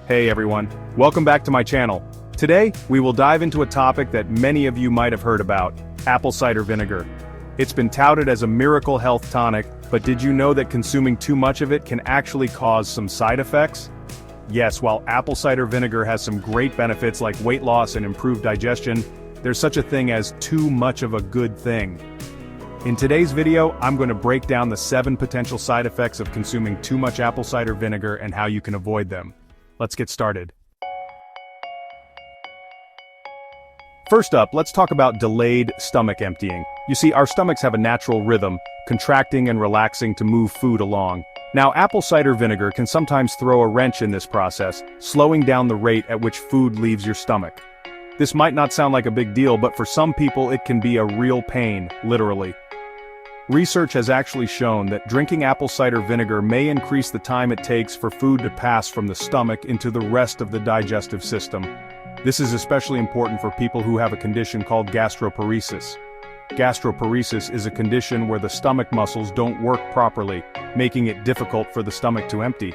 Hey everyone, welcome back to my channel. Today, we will dive into a topic that many of you might have heard about, apple cider vinegar. It's been touted as a miracle health tonic, but did you know that consuming too much of it can actually cause some side effects? Yes, while apple cider vinegar has some great benefits like weight loss and improved digestion, there's such a thing as too much of a good thing. In today's video, I'm going to break down the 7 potential side effects of consuming too much apple cider vinegar and how you can avoid them. Let's get started. First up, let's talk about delayed stomach emptying. You see, our stomachs have a natural rhythm, contracting and relaxing to move food along. Now, apple cider vinegar can sometimes throw a wrench in this process, slowing down the rate at which food leaves your stomach. This might not sound like a big deal, but for some people it can be a real pain, literally. Research has actually shown that drinking apple cider vinegar may increase the time it takes for food to pass from the stomach into the rest of the digestive system. This is especially important for people who have a condition called gastroparesis. Gastroparesis is a condition where the stomach muscles don't work properly, making it difficult for the stomach to empty.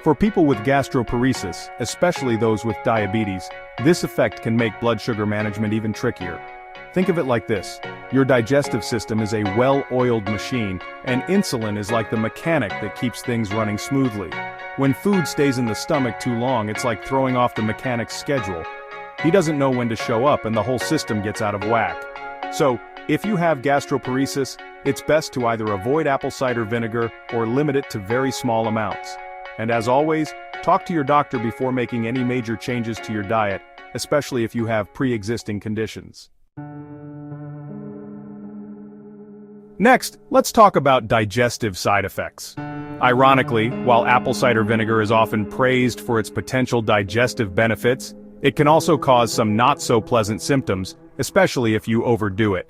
For people with gastroparesis, especially those with diabetes, this effect can make blood sugar management even trickier. Think of it like this: your digestive system is a well-oiled machine, and insulin is like the mechanic that keeps things running smoothly. When food stays in the stomach too long, it's like throwing off the mechanic's schedule. He doesn't know when to show up and the whole system gets out of whack. So, if you have gastroparesis, it's best to either avoid apple cider vinegar or limit it to very small amounts. And as always, talk to your doctor before making any major changes to your diet, especially if you have pre-existing conditions. Next, let's talk about digestive side effects. Ironically, while apple cider vinegar is often praised for its potential digestive benefits, it can also cause some not-so-pleasant symptoms, especially if you overdo it.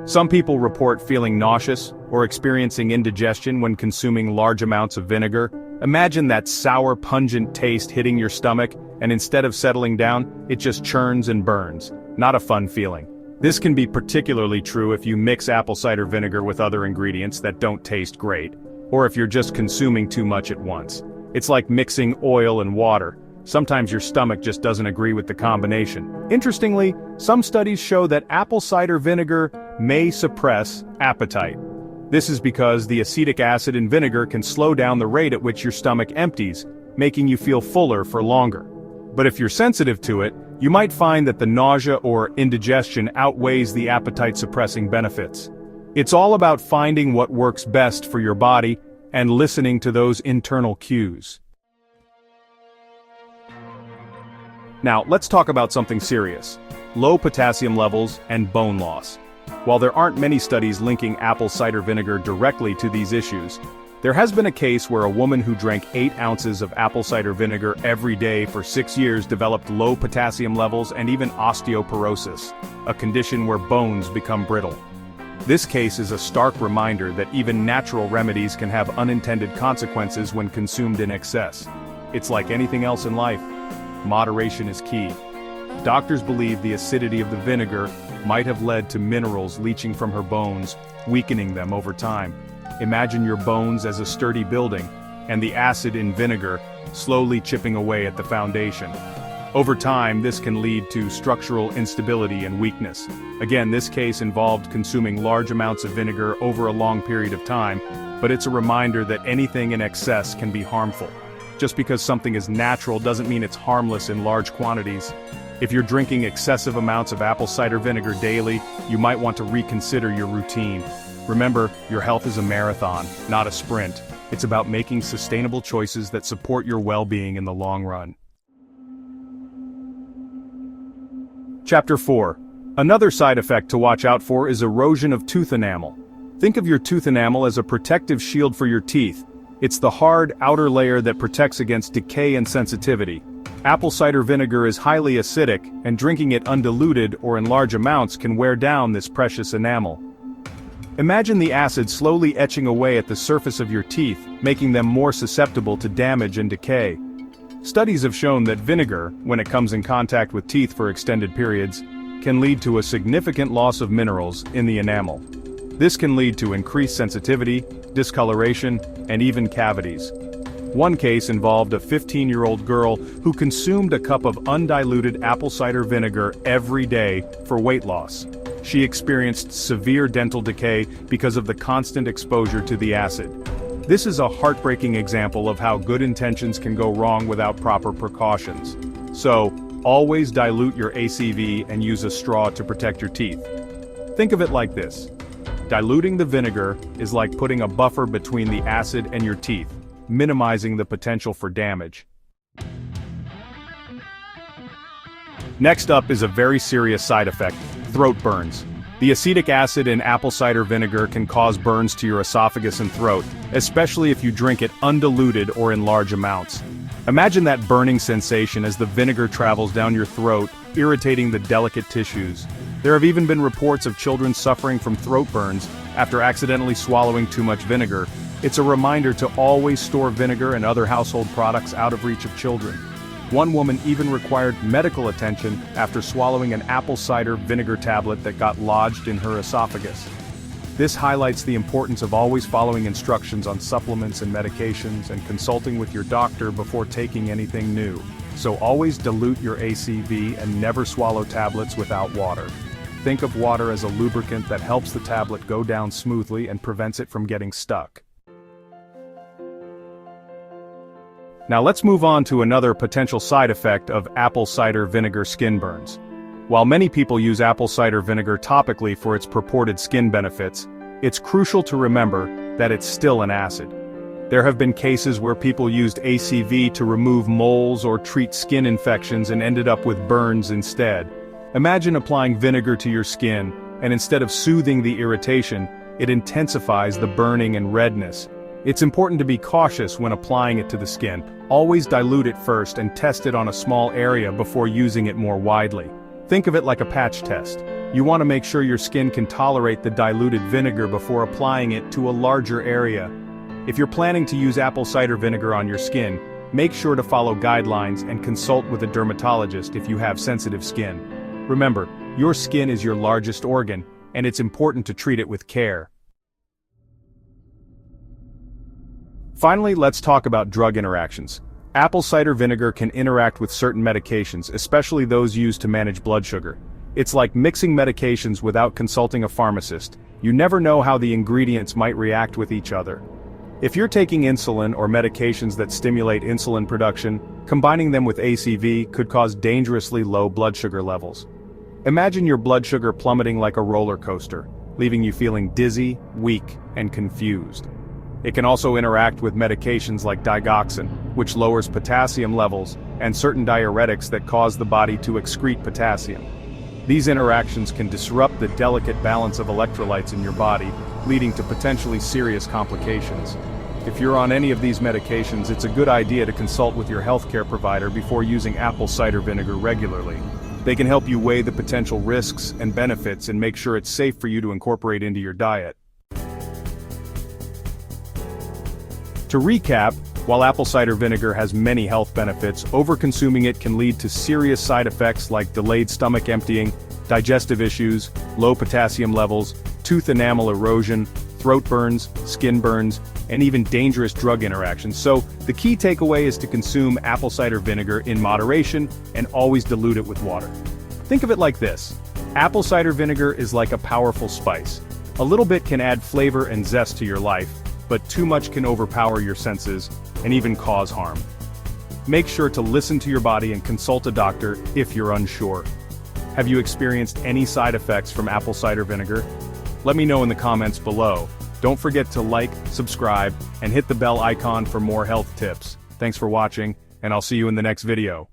Some people report feeling nauseous or experiencing indigestion when consuming large amounts of vinegar. Imagine that sour, pungent taste hitting your stomach, and instead of settling down, it just churns and burns. Not a fun feeling. This can be particularly true if you mix apple cider vinegar with other ingredients that don't taste great, or if you're just consuming too much at once. It's like mixing oil and water. Sometimes your stomach just doesn't agree with the combination. Interestingly, some studies show that apple cider vinegar may suppress appetite. This is because the acetic acid in vinegar can slow down the rate at which your stomach empties, making you feel fuller for longer. But if you're sensitive to it, you might find that the nausea or indigestion outweighs the appetite-suppressing benefits. It's all about finding what works best for your body and listening to those internal cues. Now, let's talk about something serious: low potassium levels and bone loss. While there aren't many studies linking apple cider vinegar directly to these issues, there has been a case where a woman who drank 8 ounces of apple cider vinegar every day for 6 years developed low potassium levels and even osteoporosis, a condition where bones become brittle. This case is a stark reminder that even natural remedies can have unintended consequences when consumed in excess. It's like anything else in life. Moderation is key. Doctors believe the acidity of the vinegar might have led to minerals leaching from her bones, weakening them over time. Imagine your bones as a sturdy building, and the acid in vinegar slowly chipping away at the foundation. Over time, this can lead to structural instability and weakness. Again, this case involved consuming large amounts of vinegar over a long period of time, but it's a reminder that anything in excess can be harmful. Just because something is natural doesn't mean it's harmless in large quantities. If you're drinking excessive amounts of apple cider vinegar daily, you might want to reconsider your routine. Remember, your health is a marathon, not a sprint. It's about making sustainable choices that support your well-being in the long run. Chapter 4. Another side effect to watch out for is erosion of tooth enamel. Think of your tooth enamel as a protective shield for your teeth. It's the hard outer layer that protects against decay and sensitivity. Apple cider vinegar is highly acidic, and drinking it undiluted or in large amounts can wear down this precious enamel. Imagine the acid slowly etching away at the surface of your teeth, making them more susceptible to damage and decay. Studies have shown that vinegar, when it comes in contact with teeth for extended periods, can lead to a significant loss of minerals in the enamel. This can lead to increased sensitivity, discoloration, and even cavities. One case involved a 15-year-old girl who consumed a cup of undiluted apple cider vinegar every day for weight loss. She experienced severe dental decay because of the constant exposure to the acid. This is a heartbreaking example of how good intentions can go wrong without proper precautions. So, always dilute your ACV and use a straw to protect your teeth. Think of it like this. Diluting the vinegar is like putting a buffer between the acid and your teeth, minimizing the potential for damage. Next up is a very serious side effect: throat burns. The acetic acid in apple cider vinegar can cause burns to your esophagus and throat, especially if you drink it undiluted or in large amounts. Imagine that burning sensation as the vinegar travels down your throat, irritating the delicate tissues. There have even been reports of children suffering from throat burns after accidentally swallowing too much vinegar. It's a reminder to always store vinegar and other household products out of reach of children. One woman even required medical attention after swallowing an apple cider vinegar tablet that got lodged in her esophagus. This highlights the importance of always following instructions on supplements and medications and consulting with your doctor before taking anything new. So always dilute your ACV and never swallow tablets without water. Think of water as a lubricant that helps the tablet go down smoothly and prevents it from getting stuck. Now let's move on to another potential side effect of apple cider vinegar: skin burns. While many people use apple cider vinegar topically for its purported skin benefits, it's crucial to remember that it's still an acid. There have been cases where people used ACV to remove moles or treat skin infections and ended up with burns instead. Imagine applying vinegar to your skin, and instead of soothing the irritation, it intensifies the burning and redness. It's important to be cautious when applying it to the skin. Always dilute it first and test it on a small area before using it more widely. Think of it like a patch test. You want to make sure your skin can tolerate the diluted vinegar before applying it to a larger area. If you're planning to use apple cider vinegar on your skin, make sure to follow guidelines and consult with a dermatologist if you have sensitive skin. Remember, your skin is your largest organ, and it's important to treat it with care. Finally, let's talk about drug interactions. Apple cider vinegar can interact with certain medications, especially those used to manage blood sugar. It's like mixing medications without consulting a pharmacist. You never know how the ingredients might react with each other. If you're taking insulin or medications that stimulate insulin production, combining them with ACV could cause dangerously low blood sugar levels. Imagine your blood sugar plummeting like a roller coaster, leaving you feeling dizzy, weak, and confused. It can also interact with medications like digoxin, which lowers potassium levels, and certain diuretics that cause the body to excrete potassium. These interactions can disrupt the delicate balance of electrolytes in your body, leading to potentially serious complications. If you're on any of these medications, it's a good idea to consult with your healthcare provider before using apple cider vinegar regularly. They can help you weigh the potential risks and benefits and make sure it's safe for you to incorporate into your diet. To recap, while apple cider vinegar has many health benefits, overconsuming it can lead to serious side effects like delayed stomach emptying, digestive issues, low potassium levels, tooth enamel erosion, throat burns, skin burns, and even dangerous drug interactions. So, the key takeaway is to consume apple cider vinegar in moderation and always dilute it with water. Think of it like this. Apple cider vinegar is like a powerful spice. A little bit can add flavor and zest to your life, but too much can overpower your senses and even cause harm. Make sure to listen to your body and consult a doctor if you're unsure. Have you experienced any side effects from apple cider vinegar? Let me know in the comments below. Don't forget to like, subscribe, and hit the bell icon for more health tips. Thanks for watching, and I'll see you in the next video.